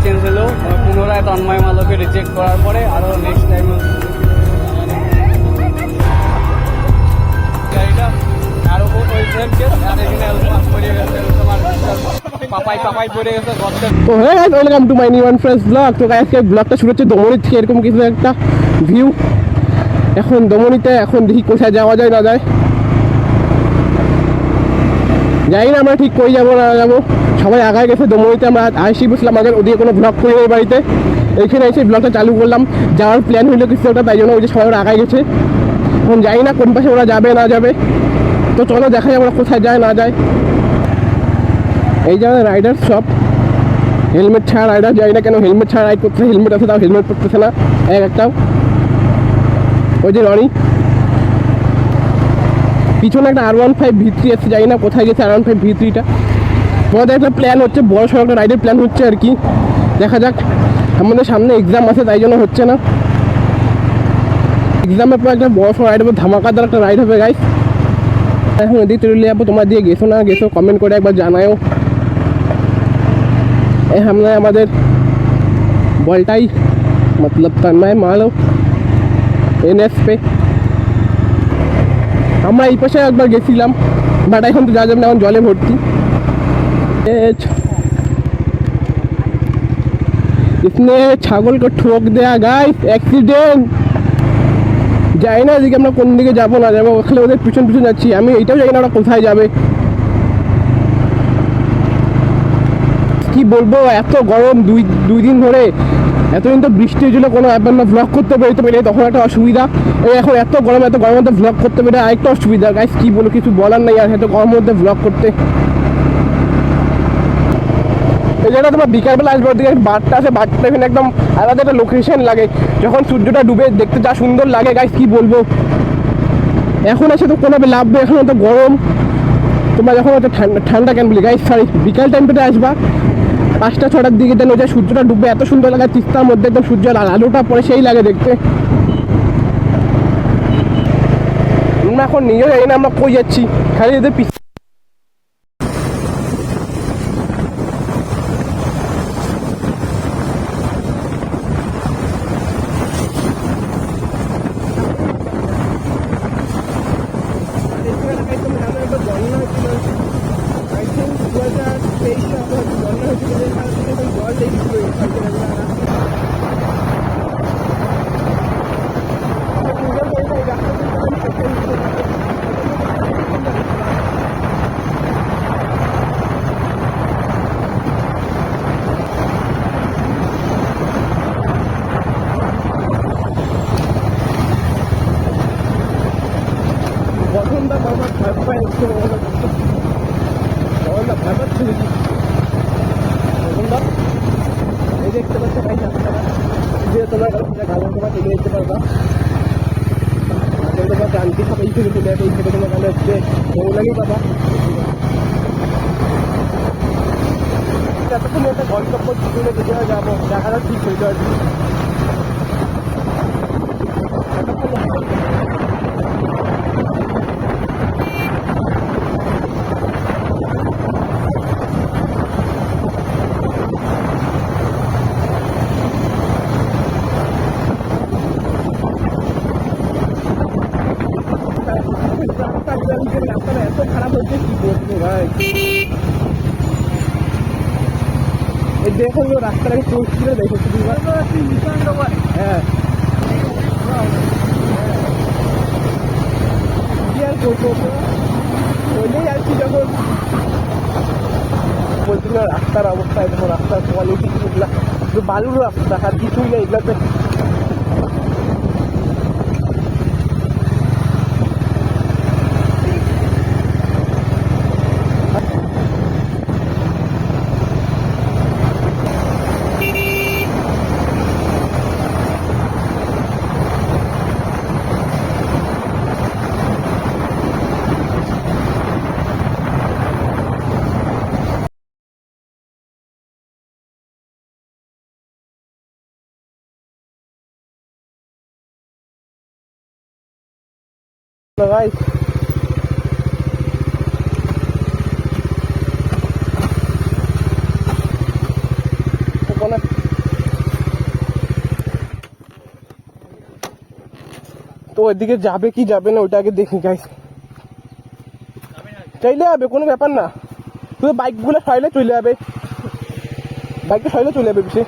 Change হলো পুনরায় তন্ময় মালকে রিজেক্ট করার পরে আরও নেক্সট টাইম গাড়িটা আরও পাপাই পড়ে গেছে। তো হ্যাঁ guys, welcome to my new and fresh blog. তো আজকে ব্লগটা শুরু হচ্ছে দমনি থেকে, এরকম কিছু একটা ভিউ। এখন দমনিতে এখন দেখি কোথায় যাওয়া যায় না যায়, জানি না আমরা ঠিক কই যাবো না যাবো। সবাই আগায় গেছে দমনিতে, আমরা আইসি বসলাম আগে, ওদিকে কোনো ব্লগ করি এই বাড়িতে। এইখানে এসে ব্লগটা চালু করলাম, যাওয়ার প্ল্যান হইলো কিছু একটা, তাই জন্য ওই যে সবাই ওরা আগায় গেছে। এখন জানি না কোন পাশে ওরা যাবে না যাবে, তো চলো দেখা যাবে ওরা কোথায় যায় না যায়। এই যে আমাদের রাইডার সব হেলমেট ছাড়া রাইডার, জানি না কেন হেলমেট ছাড়া রাইড করতেছে, হেলমেট আছে তাও হেলমেট পরতেছে না একটাও। ওই যে রনি, পিছনে একটা R15 V3 আছে, জানি না কোথায় গেছে R15 V3টা। আমাদের একটা প্ল্যান হচ্ছে, বড় সড়ো একটা রাইডের প্ল্যান হচ্ছে আর কি, দেখা যাক। আমাদের সামনে এক্সাম আছে তাই জন্য হচ্ছে না, এক্সামের পর একটা বড় সড়ো রাইড হবে, ধামাকাদার একটা রাইড হবে গাইস। এখন এদিক চলে যাবো, তোমার দিয়ে গেছো না গেছো কমেন্ট করে একবার জানাও। हमने हमारे বলটাই मतलब তন্ময় মালো এনএস पे আমরা এই পাশে একবার গেছিলাম, বাট এখন তো যা যাবে না, এখন জলে ভর্তি। इसने ছাগল को ठोक दिया गाइस, एक्सीडेंट। যাই না এদিকে আমরা কোন দিকে যাবো না যাবো, ওখানে ওদের পিছন পিছন যাচ্ছি। আমি এইটাও জানি না ওরা কোথায় যাবে। কি বলবো, এত গরম দুই দিন ধরে, এতদিন তো বৃষ্টি হয়েছিল, কোনো ব্যাপার না, ব্লগ করতে পেরে তখন একটা অসুবিধা। এই এখন এত গরমের মধ্যে ব্লগ করতে পেরে আরেকটা অসুবিধা গাইস। কি বলো, কিছু বলার নেই আর, এত গরমের মধ্যে ব্লগ করতে। এই জায়গাটা তোমার বিকালবেলা আসবে, ওদিকে বারটা আছে, বারটা এখানে একদম আলাদা একটা লোকেশন লাগে, যখন সূর্যটা ডুবে দেখতে যা সুন্দর লাগে গাইস, কি বলবো। এখন এসে তো কোনো লাভ নেই, এখন তো গরম। তোমার যখন একটা ঠান্ডা কেন বলি গাইস, সরি বিকাল টাইমটাতে আসবা 5টা-6টার দিকে, যেন ওই যে সূর্যটা ডুববে, এত সুন্দর লাগে। তিস্তার মধ্যে একদম সূর্যের আলোটা পরে সেই লাগে দেখতে। আমরা এখন নিজে জানি না আমরা কই যাচ্ছি, খালি এদের পিছনে দেখতে পাচ্ছ ভাই, যে তোমার গাছের তোমার দেখে দেখতে পারবা। তোমার জানতে সব এই থেকে চলে আসে, এই থেকে তোমার গালে হচ্ছে মৌলানি পাবা। এতক্ষণ একটা গন্তব্য জীবনে যেতে যাবো, দেখাটা ঠিক হয়ে যাবে। রাস্তাটা এত খারাপ হচ্ছে, কি বলবো ভাই। এই দেখো রাস্তাটাকে পরিস্থিতি দেখো, হ্যাঁ কি আর করবো, ওইটাই আর কি। যখন বলছিল রাস্তার অবস্থা, দেখো রাস্তার কোয়ালিটি এগুলা বালুর রাস্তা, আর কিছুই না এগুলাতে। guys, না। তো এদিকে যাবে কি যাবে না ওইটা আগে দেখি গাইস। চাইলে যাবে, কোনো ব্যাপার না, শুধু বাইকগুলো সরাইলে চলে যাবে, বাইকটা সরাইলে চলে যাবে পিছিয়ে,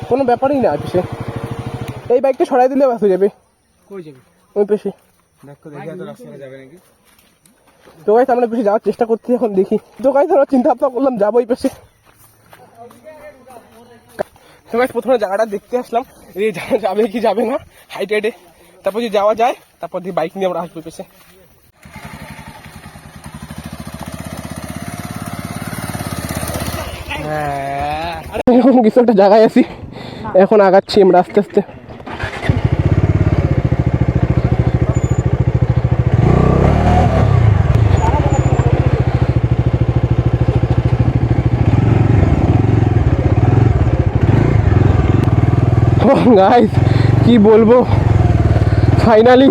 কোনো ব্যাপারই না পিছিয়ে। এই বাইকটা সরাই দিলে বাস হয়ে যাবে। কই যাবে? ওই পেশে দেখো দেখি এত রাস্তা যাবে নাকি। তো গাইস আমরা পিছিয়ে যাওয়ার চেষ্টা করছি, এখন দেখি। তো গাইস আমরা চিন্তা ভাবনা করলাম যাবো ওই পেশে। তো গাইস প্রথমে জায়গাটা দেখতে আসলাম, এই যাবে কি যাবে না হাইট হাইটে, তারপর যদি যাওয়া যায় তারপর দিয়ে বাইক নিয়ে আমরা আসবো পেশে। এখন কিছু একটা জায়গায় আছি, এখন আগাচ্ছি আমরা আস্তে আস্তে। গাইস কি বলবো, ফাইনালি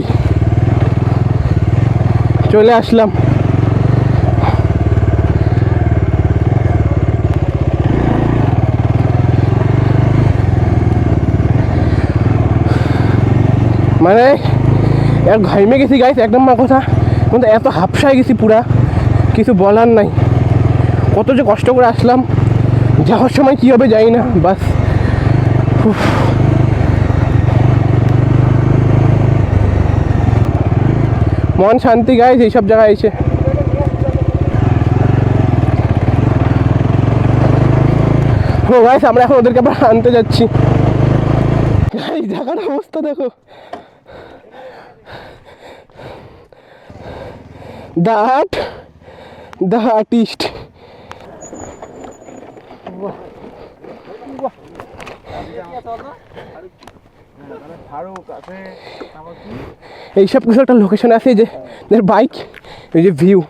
চলে আসলাম। মানে এক ঘাইমে গেছি গাইস, এক নম্বর কথা, কিন্তু এত হাফসায় গেছি পুরা, কিছু বলার নাই। কত যে কষ্ট করে আসলাম, যাওয়ার সময় কী হবে জানি না, বাস মন শান্তি গাইস এইসব জায়গায় এসে। ও গাইস আমরা এখন ওদেরকে আবার আনতে যাচ্ছি। এই জায়গার অবস্থা দেখো, দ্য আর্টিস্ট। এইসব কিছু একটা লোকেশন আছে, যে বাইক, এই যে ভিউ।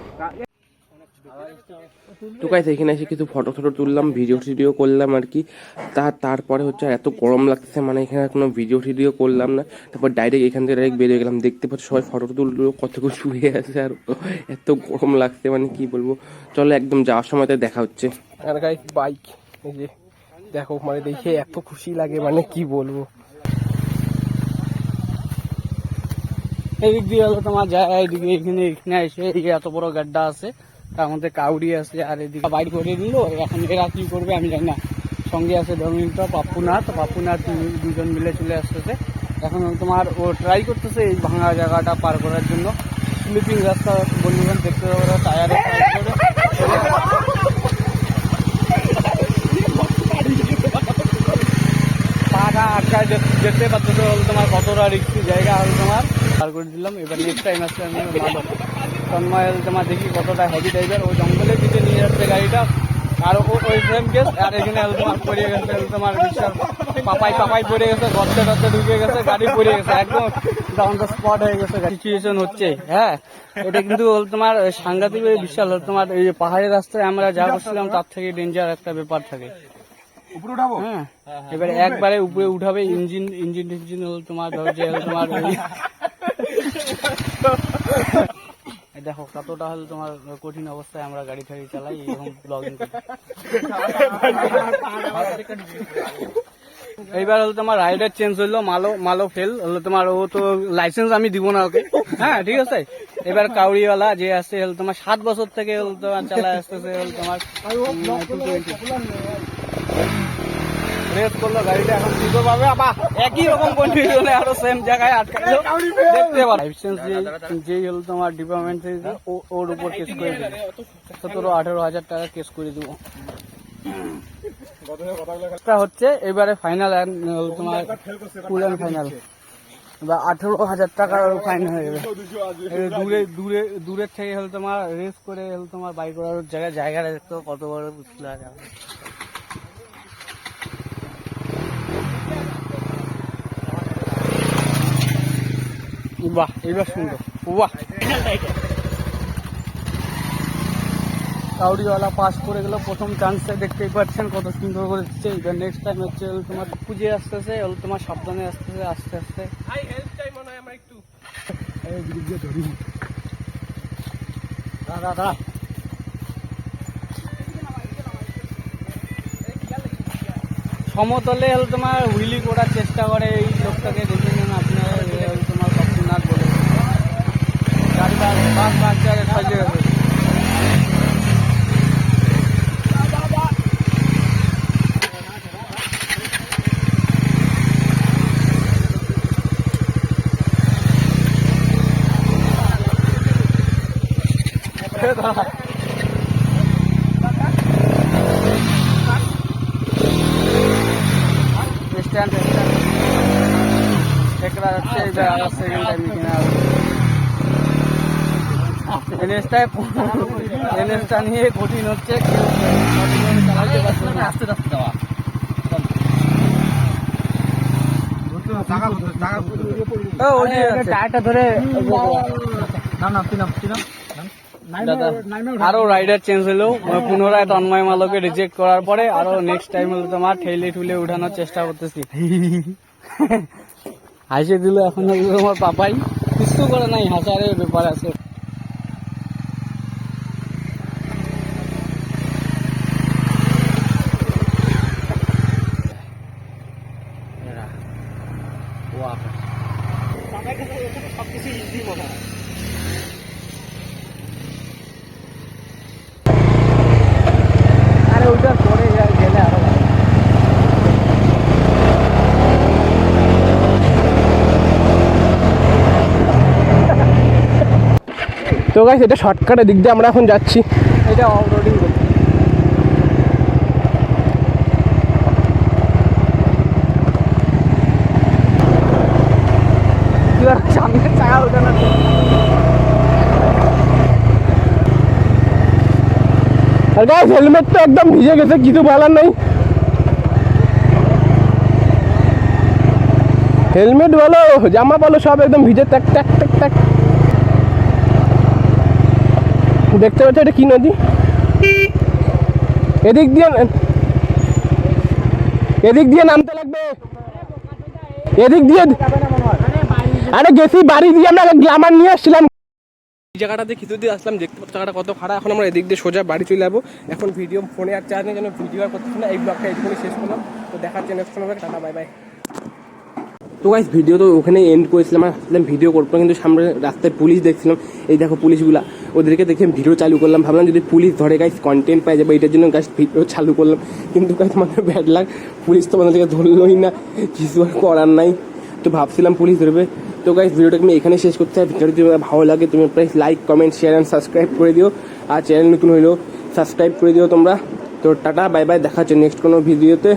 তো গাইস এখানে এসে কিছু ফটো তুললাম, ভিডিও করলাম আর কি। তারপরে হচ্ছে এত গরম লাগতেছে, মানে এখানে কোনো ভিডিও করলাম না, তারপর ডাইরেক্ট এখান থেকে ডাইরেক্ট বেরিয়ে গেলাম। দেখতে পাচ্ছি সবাই ফটো তুললো, কত কিছু শুয়ে আছে, আর এত গরম লাগছে মানে কি বলবো। চলো একদম যাওয়ার সময় তো দেখা হচ্ছে। আর গাইস বাইক এই যে দেখো, মানে দেখে এত খুশি লাগে মানে কি বলবো। এদিক দিয়ে হলো তোমার যায়, এইদিকে এখানে এসে এই এত বড় গাড্ডা আছে, তার মধ্যে কাউরি আছে, আর এদিকে বাইর করে নিল। এখন এরা কি করবে আমি জানি না। সঙ্গে আছে ধর্মিন্দ্র, পাপ্পুনাথ দুজন মিলে চলে আসতেছে। এখন তোমার ও ট্রাই করতেছে এই ভাঙা জায়গাটা পার করার জন্য। স্লিপিং রাস্তা বন্ধুগণ দেখতে পারো, টায়ারে পাটা আটকায় দেখতে পাচ্ছ তো, হলো তোমার কতটা রিস্কি জায়গা হলো তোমার পার করে দিলাম। এবার নেক্সট টাইম আসছে আমি মালক তন্ময় তোমার দেখি কতটা হেভি টাইপের, ও জঙ্গলের দিকে নিয়ে যাচ্ছে গাড়িটা। আর ওই সেম কেস, আর এখানে তোমার পড়ে গেছে তোমার বিশাল পাপাই পড়ে গেছে, গর্তে ঢুকে গেছে, গাড়ি পড়ে গেছে, একদম ডাউন দ্য স্পট হয়ে গেছে সিচুয়েশন হচ্ছে। হ্যাঁ এটা কিন্তু তোমার সাংঘাতিক বিশাল, তোমার এই পাহাড়ের রাস্তায় আমরা যা করছিলাম তার থেকে ডেঞ্জার একটা ব্যাপার থাকে। হ্যাঁ এবারে একবারে উপরে উঠাবে, ইঞ্জিন হল তোমার ধরছে তোমার দেখো কতটা হল তোমার কঠিন অবস্থায় আমরা গাড়ি ঠাড়ি চালাই, এরকম ব্লগিং করি। এইবার হলো তোমার রাইডার চেঞ্জ হইলো, মালো ফেল হলো তোমার। ও তো লাইসেন্স আমি দিব না ওকে, হ্যাঁ ঠিক আছে। এবার কাউরিওয়ালা যে আসছে হলো তোমার 7 বছর থেকে হলো তোমার চালায় আসতেছে, হলো তোমার রেস করলো গাড়িটা। এখন কি পাবে আবার একই রকম কন্ডিশনে আরো সেম জায়গায় আটকালো, দেখতে পারো। লাইসেন্স যেই হলো তোমার ডিপার্টমেন্ট থেকে ওর উপর কেস করে দেবে, 17-18 হাজার টাকা কেস করে দেবো। হচ্ছে এবারে ফাইনাল তোমার ফুল অ্যান্ড ফাইনাল, বা 18,000 টাকার ফাইন হয়ে যাবে। দূরের থেকে হলো তোমার রেস করে হলো তোমার বাইক করার জায়গাটা দেখতে কত বড় বুঝতে লাগে। বাহ এইবার সুন্দর, বাহ কাউরিওয়ালা পাস করে গেল প্রথম চান্সে, দেখতেই পাচ্ছেন কত সুন্দর করে দিচ্ছে। এবার নেক্সট টাইম হচ্ছে তোমার পুজে আসতেছে, তোমার সাবধানে আসতেছে আস্তে আস্তে। দাদা সমতলে হলো তোমার হুইলি করার চেষ্টা করে এই লোকটাকে দেখে নেন আপনার তোমার কপিনাথ বলে চারিবার বাস বাচ্চারে সাজিয়ে গেছে স্ট্যান্ড একটা যাচ্ছে এটা আবার সেকেন্ড টাইম কিনা এনএসটা নিয়ে কঠিন হচ্ছে কেউ চালাতে পারছে না আস্তে আস্তে দেওয়া টায়ারটা ধরে আরো রাইডার চেঞ্জ হলো পুনরায় তন্ময় মালকে রিজেক্ট করার পরে আরো নেক্সট টাইম হলো তোমার ঠেলে ঠুলে উঠানোর চেষ্টা করতেছি হাসে দিল এখন তোমার পাপাই কিছু করে নাই হাসারের ব্যাপার আছে সবকিছু ইজি মনে হয় ওইটার পরে গেলে আরো তো গাইস এটা শর্টকাটের দিক দিয়ে আমরা এখন যাচ্ছি এটা অফ রোডিং করছি সামনের চাকা ওঠানো আর গাইস হেলমেট তো একদম ভিজে গেছে কিছু বলার নাই হেলমেট বলো জামা বলো সব একদম ভিজে ট্যাক ট্যাক ট্যাক ট্যাক দেখতে পাচ্ছ এটা কি নদী এদিক দিয়ে নামতে লাগবে এদিক দিয়ে আরে গেছি বাড়ি দিয়ে আমরা গ্লামার নিয়ে আসছিলাম এই জায়গাটাতে কিছু দিয়ে আসলাম দেখতে পাচ্ছ জায়গাটা কত খারাপ এখন আমরা এদিক দিয়ে সোজা বাড়ি চলে যাবো এখন ভিডিও ফোনে আর চার্জ নেই যেন ভিডিও আর করতেছি না এই ব্লগটা এখানে শেষ করলাম তো দেখাচ্ছে নেক্সট কোনো টাটা বাই বাই তো গাইস ভিডিও তো ওখানে এন্ড করেছিলাম আর ভাবলাম ভিডিও করবো কিন্তু সামনে রাস্তায় পুলিশ দেখছিলাম এই দেখো পুলিশগুলা ওদেরকে দেখে ভিডিও চালু করলাম ভাবলাম যদি পুলিশ ধরে গাইস কন্টেন্ট পাই যাবে এটার জন্য গাইস ভিডিও চালু করলাম কিন্তু গাইস মানে ব্যাড লাগ পুলিশ তো আমাদেরকে ধরলোই না কিছু আর করার নাই তো ভাবছিলাম পুলিশ ধরবে তো গাইস ভিডিওটাকে আমি এখানে শেষ করতে চাই ভিডিওটি যদি ভালো লাগে তুমি please like comment share and subscribe করে দিও আর চ্যানেল নতুন হইলেও সাবস্ক্রাইব করে দিও তোমরা তো টাটা বাই বাই দেখা হচ্ছে নেক্সট কোনো ভিডিওতে